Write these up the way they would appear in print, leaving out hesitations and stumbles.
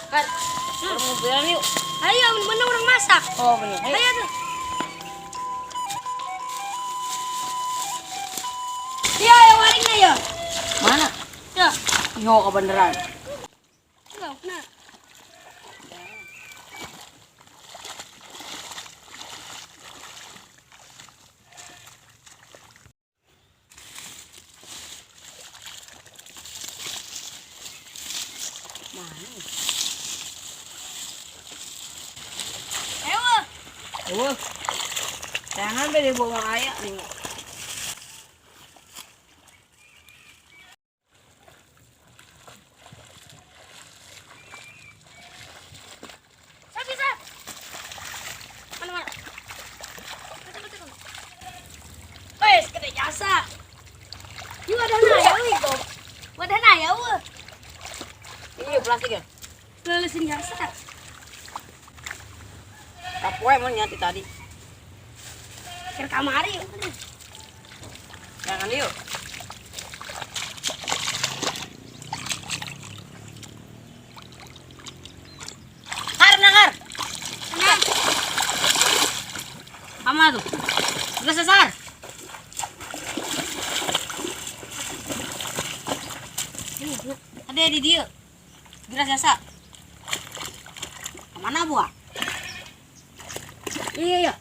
Kan, mobilan yuk. Ayo, bener orang masak. Oh bener. Ayo tuh. Iya, yang waringnya ya. Mana? Ya. Yo kebeneran. Enggak, nah. Oh, jangan beli bawa kayak nih. Saya bisa. Mana? Betul. Wes, kena jasa. Ini wadahnya ya, itu. Wadahnya ya, Iya plastik ya. lulusin jasa. Kapoe mau nyati tadi. Ke kamari yuk. Jangan yuk. Nangar. Tenang. Sama tuh. Udah sesar. Ada di dia. Geras jasa. Mana buah? Iya.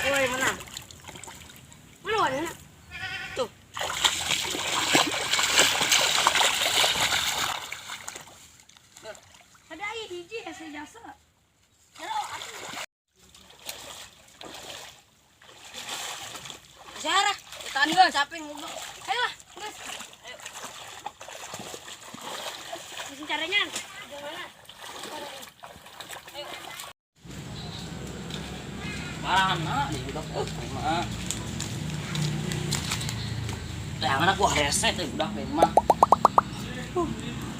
Woi mana? Mana wadahnya? Tuh. Ada aja hiji hasil jasa. Sarah, tahan gue capek ngobrol. Ayo lah, guys. Ayo. Mesin caranya gimana? Mana di budak mah. Jangan aku reset deh budak mah.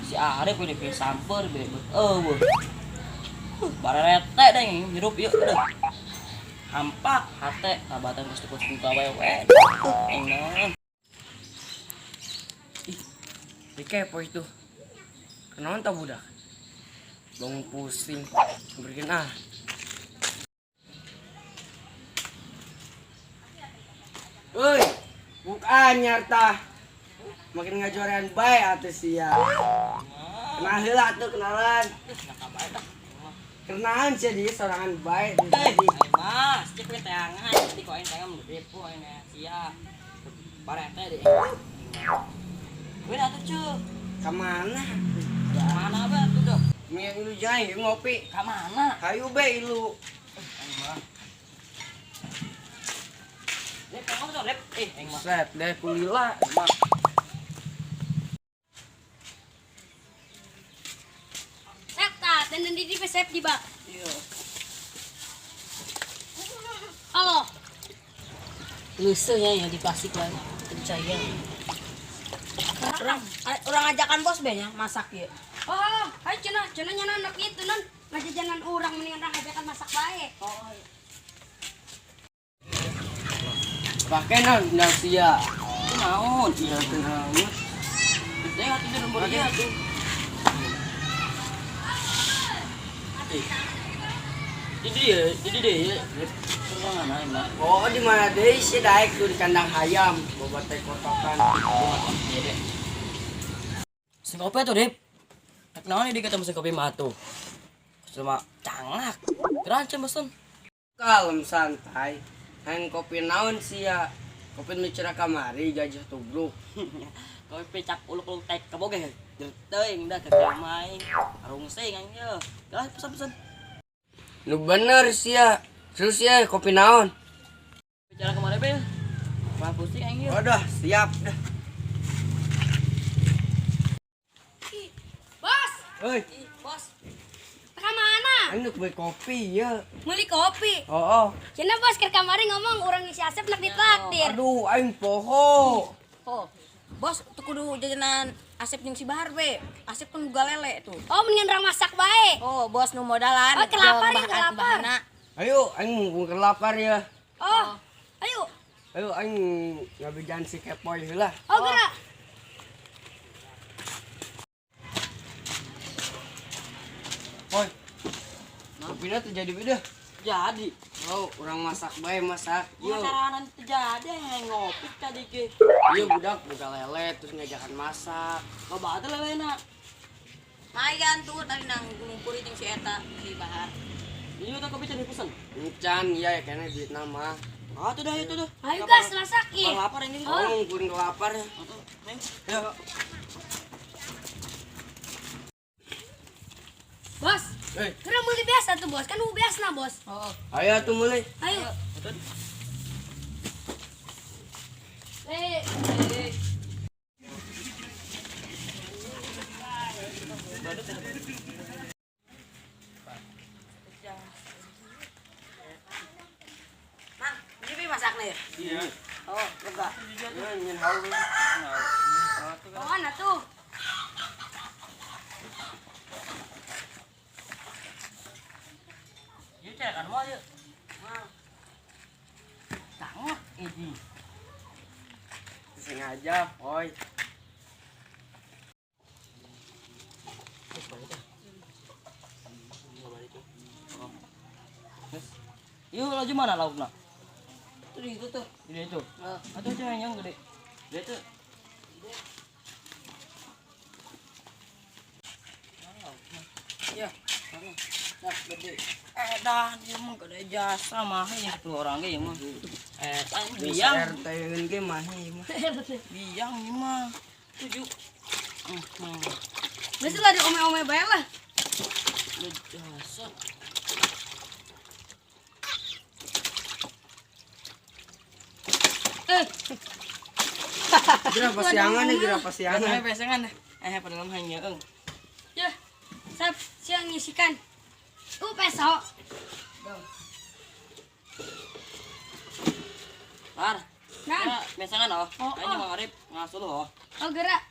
Si Are kudu pe samper be beuh. Bararete deh hirup yuk udah. Hampak hate kabatan geus teu buka wewe. Enak. Dikepo itu. Kenaon tah budak? Bangun pusing. Bergen ah. Euy, bukan nyarta. Makin ngajorean bae atuh sia. Kenal heula atuh kenalan. Kenalan sia dia sorangan bae di tadi. Mas, cek we teangan, nanti kok aing teangan depo aing sia. Barete deh. Gue atuh cuy. Ka mana? Ya mana ba tuh dok? Mie ilu jai ngopi. Ka mana? Hayu be ilu. Lep, kamu tuh lep. Aing mah. Set deh kulila emang. Sep tak, dan di sep di bak. Iya. Halo. Lusenya ya di plastik lah. Percaya. Orang ajakan bos be nya masak ya. Oh, ayo cenah nyana anak itu non ngajajanan orang mendingan orang ajakan masak baik. Oh. Pakai non ndak sia. Naon? Iya kenaon. Kita nggak tidur nomor dia tuh. Jadi deh. Mana emang? Oh di mana deh sih daek tuh di kandang ayam. Boba teh kotokan. Iya deh. Mesin kopi tuh deh. Naon ini kata mesin kopi mah tuh. Cuma cangak. Terancam mesin. Kalem santai. Hang kopi naon sia. Kopi nu cerah kamari gajah tubruk. Kopi cap uluk-uluk tek kaboge. Teuing dah ke kamai. Arung sing anjeu. Dah pesan-pesan. Nu bener sia. Terus ya kopi naon? Bicara kemarin be. Mah pusing anjeu. Udah siap dah. Bos, Hei, Bos. ke mana? anu beli kopi ya. Beli kopi. Oh. Cina bos ke kamari ngomong orang isi Asep nak ditraktir. Aduh, aing poho. Oh, bos tuh kudu jajanan Asep jeung si Bahar be. Asep kan boga lele tuh. Oh, mendingan orang masak baik. Oh, bos nu modalan. Oh, kelapar ya, jeung kelapar. bahana. Ayo, aing mumpung kelapar ya. Oh, ayo. Ayo aing ngabijan si kepoy heula. Oh, gerak. Kopinya terjadi beda. Jadi. Oh, orang masak bae masak. Iya caranan terjadi yang ngopi tadi ke. Iya budak buka lele terus ngajakan masak. Loba teh lelena. Mayan tuh tadi nang ngumpulin yang si Eta si Bahar. Iya tuh kopi jadi pesen. Encan iya ya kayaknya duit nama. Ah tuh dah itu tuh. Ayo gas masakin. Bang lapar ini. Oh, ngumpulin kelapar ya. Neng. Ya. Bos, Eh, kira mulai biasa tuh bos, kan biasa nah bos. Oh. ayo tuh mulai. Ayo. Eh, Mang, ini masak nih. Iya. Oh, lega. Ya nyen haul. Oh, mana tuh? Iya cek kan mau yuk. Tangok ini. Sengaja, oi. Yuk laju mana laukna? Tuh di situ tuh. Gede itu. Atau cewek yang gede. Gede tuh. Ya, sana. Nah, gede. Dah dia mah gede jasa mah yang 10 orang ge mah. Tanya Bisa biang. RT ngeun ge mah ieu mah. Biang ieu mah. 7. Biasa lah di ome-ome bae lah. Gede jasa. Eh, Kira pasiangan nih, kira pasiangan. Pesengan. Padahal mah hanya eung. ya. Sap, siang ngisikan. Peso. Par. Nah, Ya, pesengan oh. Oh, Ayo oh. ngarep ngasuh oh. oh gerak.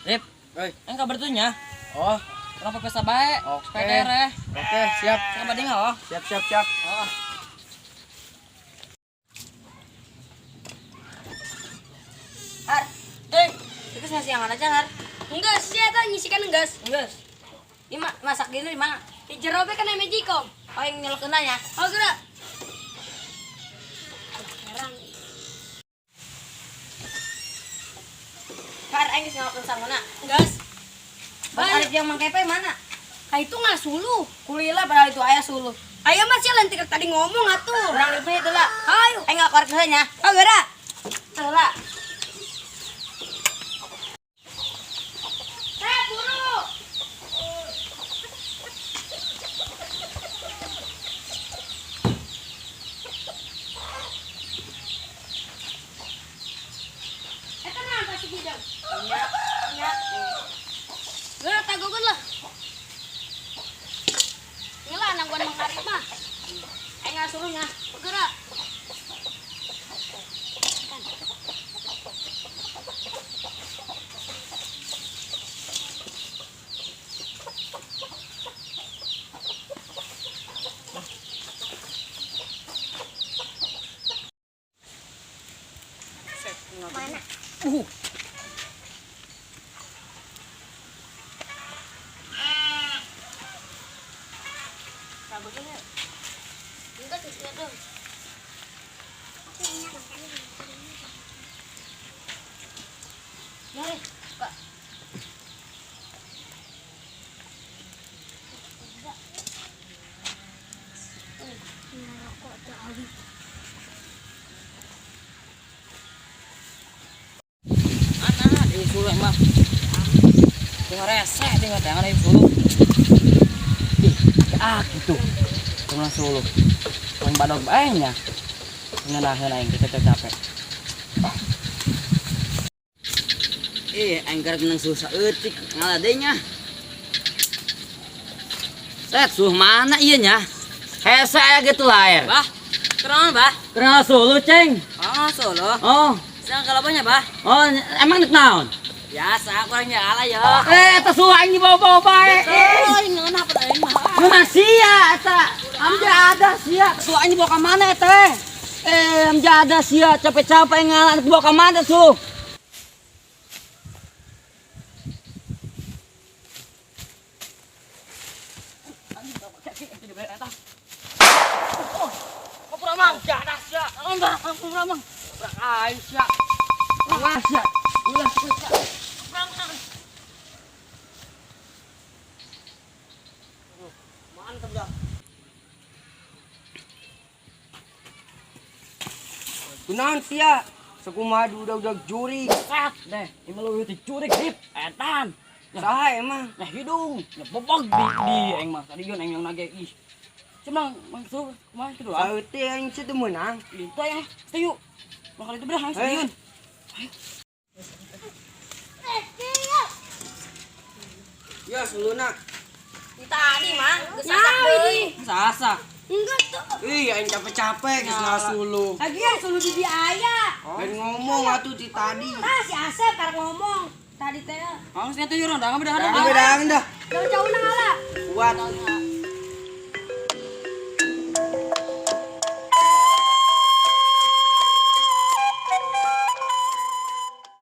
Rip, Oi. kabar tuh nya. Oh, Kenapa pesta bae? Oke. Supaya daerah. oke, siap. Kan bading oh. Siap, siap, siap. Oh. Har. Itu masih yang aja, Har. Enggak, sih eta ngisikan enggak. Enggak. Ini masak dulu di mana? Di jero be kan mejikom. Oh, yang nyelok ya. Oh, gerak. Sekarang. Har, aing geus nyelok sang mana? Gas. Bang Arif yang mangkepe mana? Ah itu nggak suluh. Kulila padahal itu ayah suluh. Ayah masih lantik tadi ngomong atuh. Kurang lebih itu lah. Ayo. Aing nggak korek nya. Oh, gerak. Tuh lah. Buru. Eta naon pasti bidang? Iya. Iya. Gerak tagogon lah. Inilah anak gua mengarip mah. Aing ngasuruhnya. Bergerak. Mana? Sabagusnya. Enggak tuh dong. Mari, Kak. Mana di sulu mah. Tengah rese tengah tangan di sulu. Gitu. Tengah sulu. Yang badog baenya. Ngenaheun aing kita capek. Aing garek nang susah eutik ngaladenya. Set suh mana ieu nya? Hese aya gitu lair. Bah, kenal bah? Kenal Sulu, Ceng. Oh, solo. Oh, Sang kalapanya bah? oh emang nek naon? Biasa kurangnya ala ya. Eta suh aing bawa-bawa bae. Oh, ini kenapa tadi mah? Mana sia eta? Amja ada sia. Suh aing bawa ka mana eta? Amja ada sia capek-capek ngalah bawa ka mana suh? Mang. Aisyah. Aisyah. Ulah. Mantap dah. Kunaon sia? Sakumadu udah juri. Set deh. Ini lu itu curi grip. Etan. Saha emang? Nah hidung. Nah bobog di eng mah. Tadi yon eng yang nage ih. Cuma maksud mah itu doang. Saeuti aing situ menang. Itu ya. Setuju. Bakal itu berah setuju. Ya suluna. Tadi mah geus sasak deui. Sasa. Enggak tuh. Ih aing capek-capek geus ngasulu. Lagian sulu di dia aya. Kan ngomong atuh ti tadi. Tah si Asep karek ngomong. Tadi teh. Harusnya tuh orang dah Dah dah. Jauh-jauh nang ala. Kuat.